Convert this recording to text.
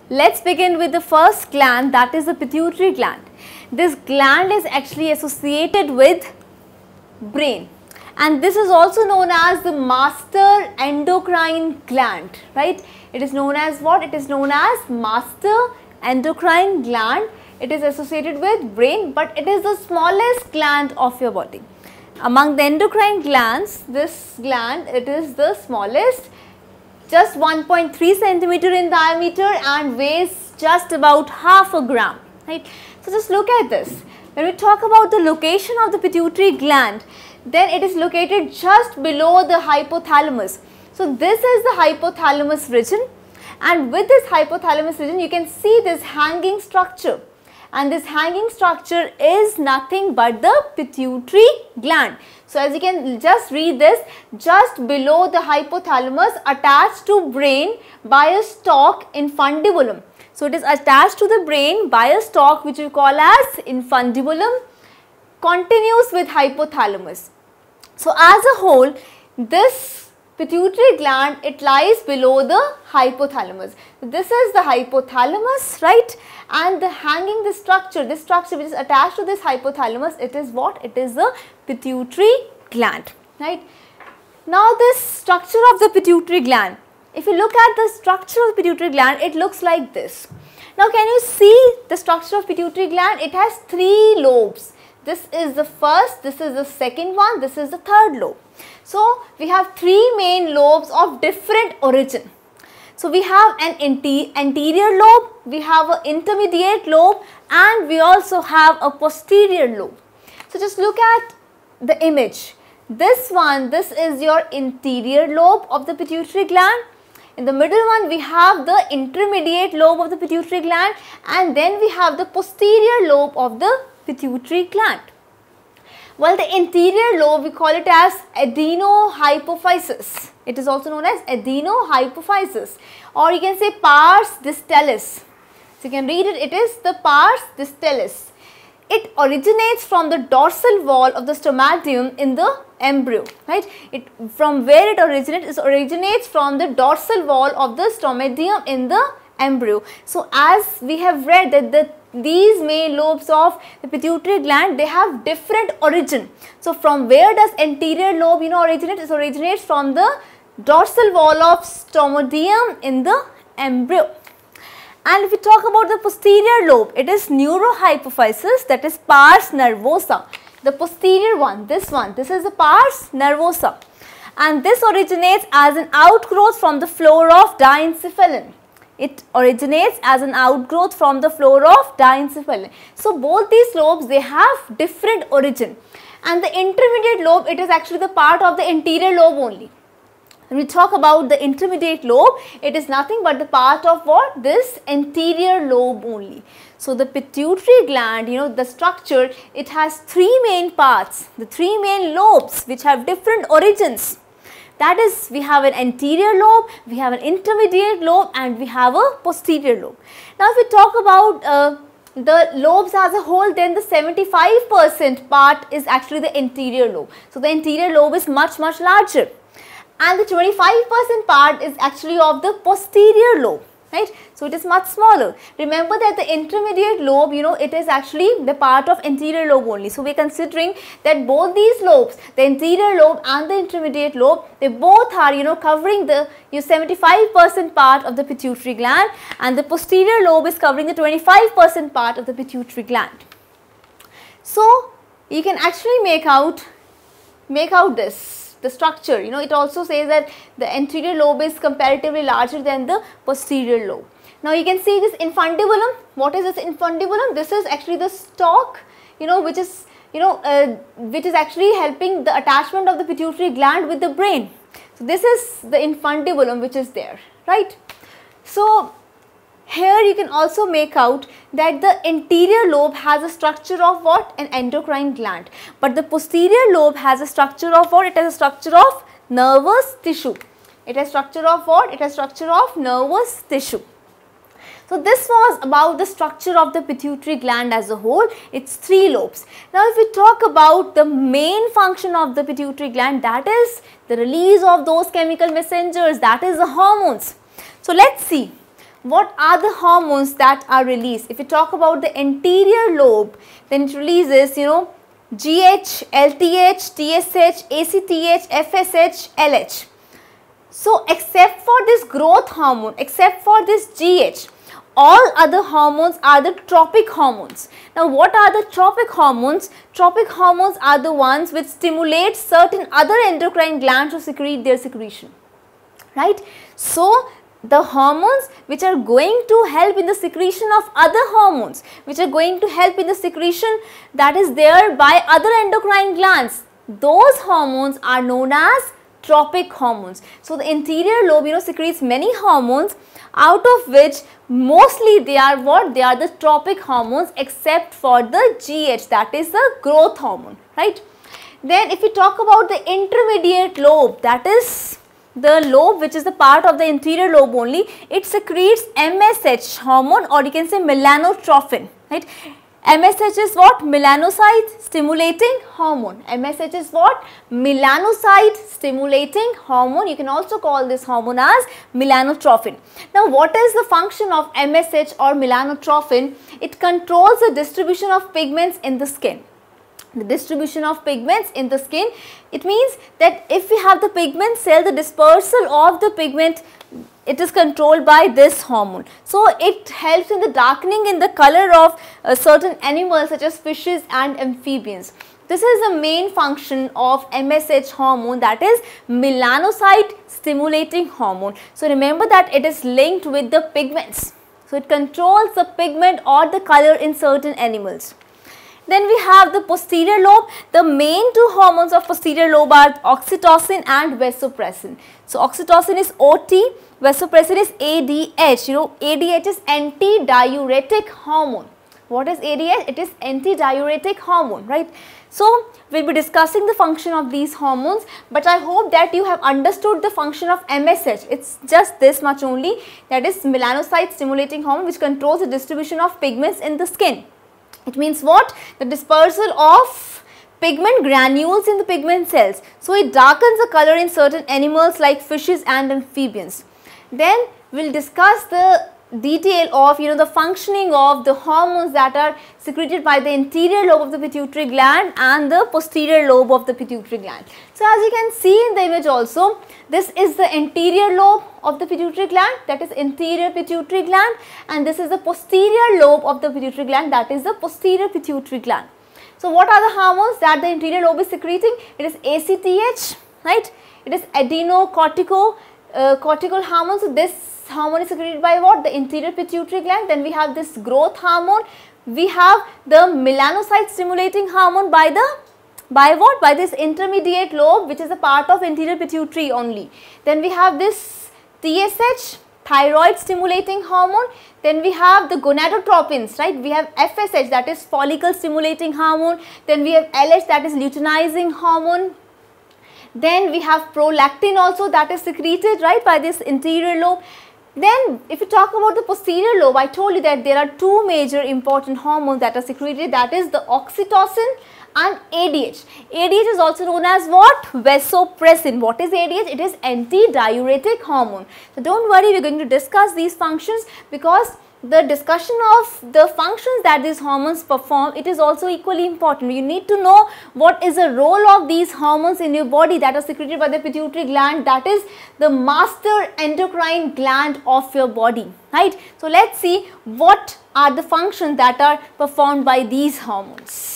let's begin with the first gland, that is the pituitary gland. This gland is actually associated with brain, and this is also known as the master endocrine gland, right? It is known as what? It is known as master endocrine gland. It is associated with brain, but it is the smallest gland of your body. Among the endocrine glands, this gland, it is the smallest, just 1.3 centimeter in diameter and weighs just about half a gram, right? So just look at this. When we talk about the location of the pituitary gland, then it is located just below the hypothalamus. So this is the hypothalamus region, and with this hypothalamus region you can see this hanging structure, and this hanging structure is nothing but the pituitary gland. So as you can just read this, just below the hypothalamus, attached to brain by a stalk infundibulum. So it is attached to the brain by a stalk which we call as infundibulum, continuous with hypothalamus. So as a whole, this pituitary gland, it lies below the hypothalamus. This is the hypothalamus, right? And the hanging this structure which is attached to this hypothalamus, it is what? It is the pituitary gland, right? Now this structure of the pituitary gland, if you look at the structure of the pituitary gland, it looks like this. Now can you see the structure of pituitary gland? It has 3 lobes. This is the first, this is the second one, this is the third lobe. So we have 3 main lobes of different origin. So we have an anterior lobe, we have an intermediate lobe, and we also have a posterior lobe. So just look at the image. This one, this is your interior lobe of the pituitary gland. In the middle one we have the intermediate lobe of the pituitary gland, and then we have the posterior lobe of the pituitary gland. Well, the interior lobe, we call it as adenohypophysis. It is also known as adenohypophysis, or you can say pars distalis. So you can read it, it is the pars distalis. It originates from the dorsal wall of the stomatium in the embryo, right? From where it originates from the dorsal wall of the stomatium in the embryo. So as we have read that these main lobes of the pituitary gland, they have different origin. So from where does anterior lobe originate? It originates from the dorsal wall of stomatium in the embryo. And if we talk about the posterior lobe, it is neurohypophysis, that is pars nervosa. The posterior one, this is the pars nervosa, and this originates as an outgrowth from the floor of diencephalon. It originates as an outgrowth from the floor of diencephalon. So both these lobes, they have different origin, and the intermediate lobe, it is actually the part of the anterior lobe only. When we talk about the intermediate lobe, it is nothing but the part of what? This anterior lobe only. So the pituitary gland, the structure, it has 3 main parts, the 3 main lobes which have different origins. That is, we have an anterior lobe, we have an intermediate lobe, and we have a posterior lobe. Now if we talk about the lobes as a whole, then the 75% part is actually the anterior lobe. So the anterior lobe is much larger, and the 25% part is actually of the posterior lobe, right? So it is much smaller. Remember that the intermediate lobe, it is actually the part of anterior lobe only. So we are considering that both these lobes, the anterior lobe and the intermediate lobe, they both are covering the 75% part of the pituitary gland, and the posterior lobe is covering the 25% part of the pituitary gland. So you can actually make out the structure. It also says that the anterior lobe is comparatively larger than the posterior lobe. Now you can see this infundibulum. What is this infundibulum? This is actually the stalk, which is actually helping the attachment of the pituitary gland with the brain. So this is the infundibulum which is there, right? So here you can also make out that the anterior lobe has a structure of what? An endocrine gland. But the posterior lobe has a structure of what? It has a structure of nervous tissue. It has structure of what? It has structure of nervous tissue. So this was about the structure of the pituitary gland as a whole. It's 3 lobes. Now if we talk about the main function of the pituitary gland, that is the release of those chemical messengers, that is the hormones. So let's see. what are the hormones that are released? If you talk about the anterior lobe, then it releases, GH, LTH, TSH, ACTH, FSH, LH. So except for this growth hormone, except for this GH, all other hormones are the tropic hormones. Now what are the tropic hormones? Tropic hormones are the ones which stimulate certain other endocrine glands to secrete their secretion, right? So the hormones which are going to help in the secretion of other hormones, which are going to help in the secretion that is there by other endocrine glands, those hormones are known as tropic hormones. So the anterior lobe, secretes many hormones, out of which mostly they are what? They are the tropic hormones, except for the GH, that is the growth hormone, right? Then if we talk about the intermediate lobe, that is the lobe which is the part of the anterior lobe only, it secretes MSH hormone, or you can say melanotrophin, right? MSH is what? Melanocyte stimulating hormone. MSH is what? Melanocyte stimulating hormone. You can also call this hormone as melanotrophin. Now what is the function of MSH or melanotrophin? It controls the distribution of pigments in the skin. The distribution of pigments in the skin, it means that if we have the pigment cell, the dispersal of the pigment, it is controlled by this hormone. So it helps in the darkening in the color of certain animals such as fishes and amphibians. This is the main function of MSH hormone, that is melanocyte stimulating hormone. So remember that it is linked with the pigments. So it controls the pigment or the color in certain animals. Then we have the posterior lobe. The main two hormones of posterior lobe are oxytocin and vasopressin. So oxytocin is OT, vasopressin is ADH. ADH is antidiuretic hormone. What is ADH? It is antidiuretic hormone, right? So we will be discussing the function of these hormones, but I hope that you have understood the function of MSH. It's just this much only, that is melanocyte stimulating hormone, which controls the distribution of pigments in the skin. It means what? The dispersal of pigment granules in the pigment cells. So it darkens the color in certain animals like fishes and amphibians. Then we will discuss the detail of the functioning of the hormones that are secreted by the anterior lobe of the pituitary gland and the posterior lobe of the pituitary gland. So as you can see in the image also, this is the anterior lobe of the pituitary gland, that is anterior pituitary gland, and this is the posterior lobe of the pituitary gland, that is the posterior pituitary gland. So what are the hormones that the anterior lobe is secreting? It is ACTH, right? It is adenocortical hormone. So this hormone is secreted by what? The anterior pituitary gland. Then we have this growth hormone. We have the melanocyte stimulating hormone by what? By this intermediate lobe, which is a part of anterior pituitary only. Then we have this TSH, thyroid stimulating hormone. Then we have the gonadotropins, right? We have FSH, that is follicle stimulating hormone. Then we have LH, that is luteinizing hormone. Then we have prolactin also, that is secreted, right, by this anterior lobe. Then if you talk about the posterior lobe, I told you that there are two major important hormones that are secreted, that is the oxytocin and ADH. ADH is also known as what? Vasopressin. What is ADH? It is antidiuretic hormone. So don't worry, we are going to discuss these functions, because the discussion of the functions that these hormones perform, it is also equally important. You need to know what is the role of these hormones in your body that are secreted by the pituitary gland, that is the master endocrine gland of your body, right? So let's see what are the functions that are performed by these hormones.